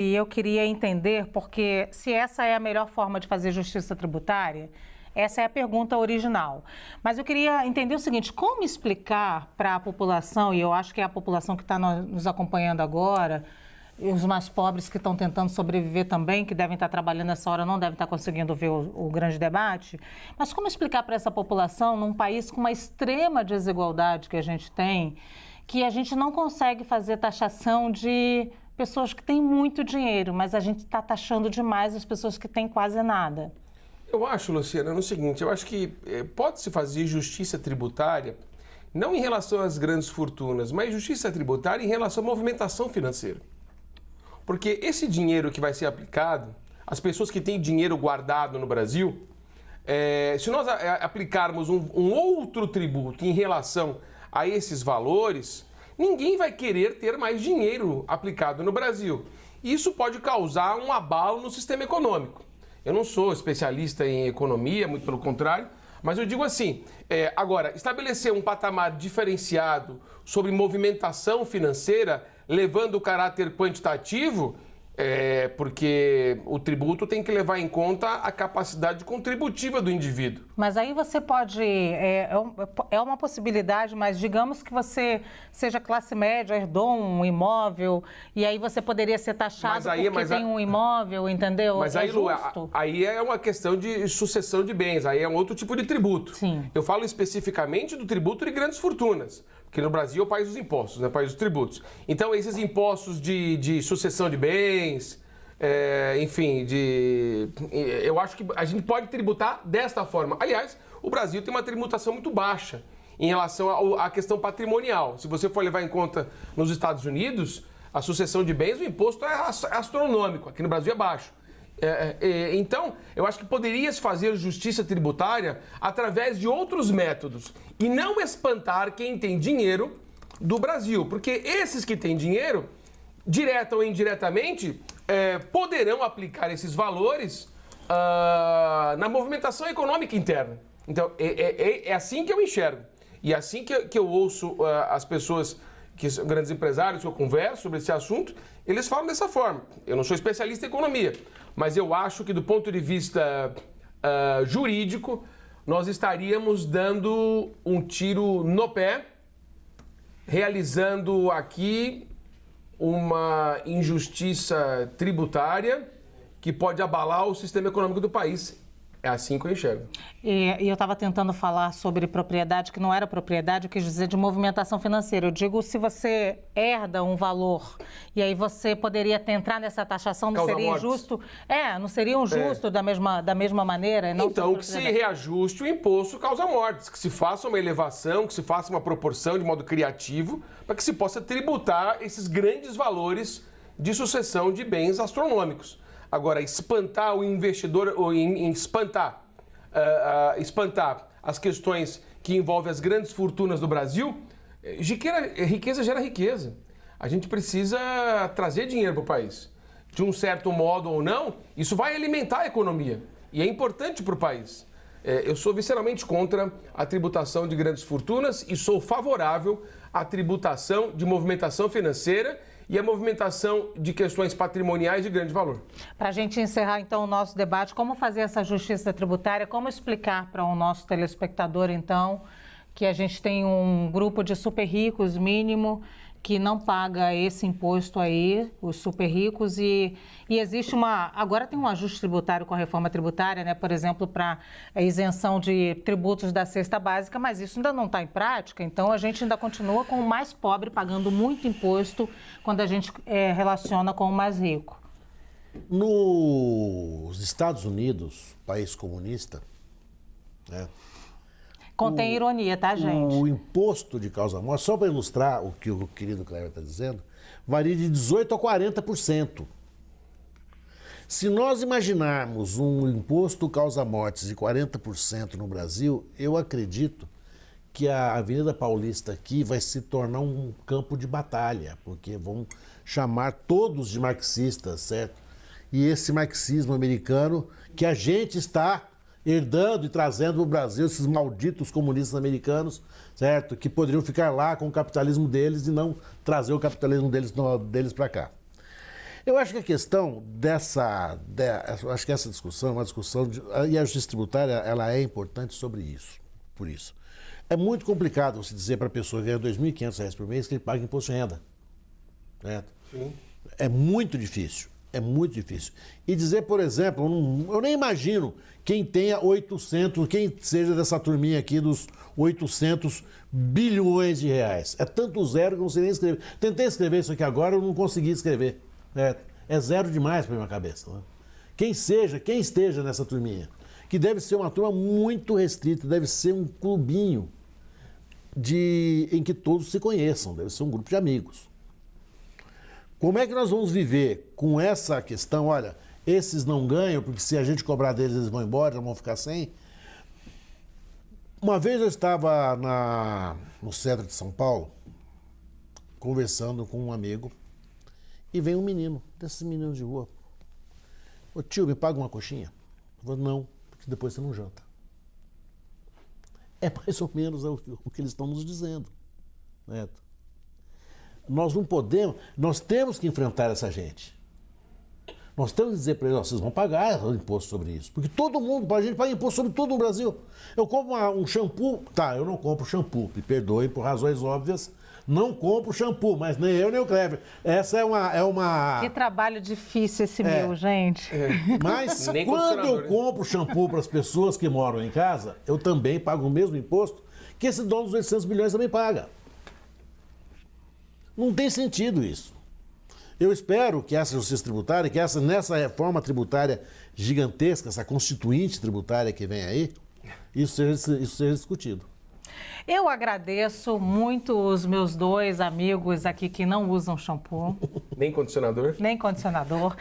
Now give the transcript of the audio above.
E eu queria entender, porque se essa é a melhor forma de fazer justiça tributária, essa é a pergunta original. Mas eu queria entender o seguinte, como explicar para a população, e eu acho que é a população que está nos acompanhando agora, e os mais pobres que estão tentando sobreviver também, que devem estar trabalhando nessa hora, não devem estar conseguindo ver o grande debate, mas como explicar para essa população, num país com uma extrema desigualdade que a gente tem, que a gente não consegue fazer taxação de pessoas que têm muito dinheiro, mas a gente está taxando demais as pessoas que têm quase nada. Eu acho, Luciana, no seguinte, eu acho que pode-se fazer justiça tributária, não em relação às grandes fortunas, mas justiça tributária em relação à movimentação financeira. Porque esse dinheiro que vai ser aplicado, as pessoas que têm dinheiro guardado no Brasil, se nós aplicarmos um outro tributo em relação a esses valores, ninguém vai querer ter mais dinheiro aplicado no Brasil. Isso pode causar um abalo no sistema econômico. Eu não sou especialista em economia, muito pelo contrário, mas eu digo assim, agora, estabelecer um patamar diferenciado sobre movimentação financeira, levando o caráter quantitativo, porque o tributo tem que levar em conta a capacidade contributiva do indivíduo. Mas aí você pode, é uma possibilidade, mas digamos que você seja classe média, herdou um imóvel, e aí você poderia ser taxado porque tem um imóvel, entendeu? Mas aí, Lu, aí é uma questão de sucessão de bens, aí é um outro tipo de tributo. Sim. Eu falo especificamente do tributo de grandes fortunas, porque no Brasil é o país dos impostos, né? O país dos tributos. Então, esses impostos de sucessão de bens, enfim, eu acho que a gente pode tributar desta forma. Aliás, o Brasil tem uma tributação muito baixa em relação à questão patrimonial. Se você for levar em conta nos Estados Unidos, a sucessão de bens, o imposto é astronômico. Aqui no Brasil é baixo. Então, eu acho que poderia-se fazer justiça tributária através de outros métodos e não espantar quem tem dinheiro do Brasil, porque esses que têm dinheiro, direta ou indiretamente, poderão aplicar esses valores na movimentação econômica interna. Então, é assim que eu enxergo. E é assim que eu ouço as pessoas, que são grandes empresários, que eu converso sobre esse assunto, eles falam dessa forma. Eu não sou especialista em economia, mas eu acho que do ponto de vista jurídico, nós estaríamos dando um tiro no pé, realizando aqui uma injustiça tributária que pode abalar o sistema econômico do país. É assim que eu enxergo. E eu estava tentando falar sobre propriedade, que não era propriedade, eu quis dizer de movimentação financeira. Eu digo, se você herda um valor e aí você poderia entrar nessa taxação, não seria injusto? Não seria injusto da mesma maneira? Não então, que se reajuste o imposto causa mortes, que se faça uma elevação, que se faça uma proporção de modo criativo, para que se possa tributar esses grandes valores de sucessão de bens astronômicos. Agora, espantar o investidor, ou espantar as questões que envolvem as grandes fortunas do Brasil, riqueza gera riqueza. A gente precisa trazer dinheiro para o país. De um certo modo ou não, isso vai alimentar a economia. E é importante para o país. Eu sou visceralmente contra a tributação de grandes fortunas e sou favorável à tributação de movimentação financeira e a movimentação de questões patrimoniais de grande valor. Para a gente encerrar, então, o nosso debate, como fazer essa justiça tributária, como explicar para o nosso telespectador, então, que a gente tem um grupo de super ricos mínimo que não paga esse imposto aí, os super ricos, e existe agora tem um ajuste tributário com a reforma tributária, né? Por exemplo, para a isenção de tributos da cesta básica, mas isso ainda não está em prática, então a gente ainda continua com o mais pobre pagando muito imposto quando a gente relaciona com o mais rico. Nos Estados Unidos, país comunista, né? Contém ironia, tá, gente? O imposto de causa-morte, só para ilustrar o que o querido Cleber está dizendo, varia de 18% a 40%. Se nós imaginarmos um imposto causa-mortes de 40% no Brasil, eu acredito que a Avenida Paulista aqui vai se tornar um campo de batalha, porque vão chamar todos de marxistas, certo? E esse marxismo americano que a gente está herdando e trazendo para o Brasil, esses malditos comunistas americanos, certo? Que poderiam ficar lá com o capitalismo deles e não trazer o capitalismo deles para cá. Eu acho que a questão eu acho que essa discussão é uma discussão, e a justiça tributária, ela é importante sobre isso, por isso. É muito complicado você dizer para a pessoa que ganha R$ 2.500 por mês que ele paga imposto de renda. Certo? Sim. É muito difícil, é muito difícil. E dizer, por exemplo, eu nem imagino quem tenha 800, quem seja dessa turminha aqui dos 800 bilhões de reais. É tanto zero que eu não sei nem escrever. Tentei escrever isso aqui agora, eu não consegui escrever. É zero demais para minha cabeça. Né? Quem esteja nessa turminha, que deve ser uma turma muito restrita, deve ser um clubinho em que todos se conheçam, deve ser um grupo de amigos. Como é que nós vamos viver com essa questão? Olha, esses não ganham, porque se a gente cobrar deles, eles vão embora, eles vão ficar sem. Uma vez eu estava no centro de São Paulo, conversando com um amigo, e vem um menino, desses meninos de rua. Ô tio, me paga uma coxinha? Eu falei, não, porque depois você não janta. É mais ou menos o que eles estão nos dizendo. Certo? Nós não podemos, nós temos que enfrentar essa gente. Nós temos que dizer para eles, vocês vão pagar o imposto sobre isso. Porque todo mundo, a gente paga imposto sobre tudo no Brasil. Eu compro um shampoo, eu não compro shampoo, me perdoe por razões óbvias, não compro shampoo, mas nem eu nem o Clever. Essa é uma... Que trabalho difícil esse meu, gente. Mas Nem quando eu condicionador, compro shampoo para as pessoas que moram em casa, eu também pago o mesmo imposto que esse dono dos 800 bilhões também paga. Não tem sentido isso. Eu espero que essa justiça tributária, nessa reforma tributária gigantesca, essa constituinte tributária que vem aí, isso seja discutido. Eu agradeço muito os meus dois amigos aqui que não usam shampoo, Nem condicionador. nem condicionador.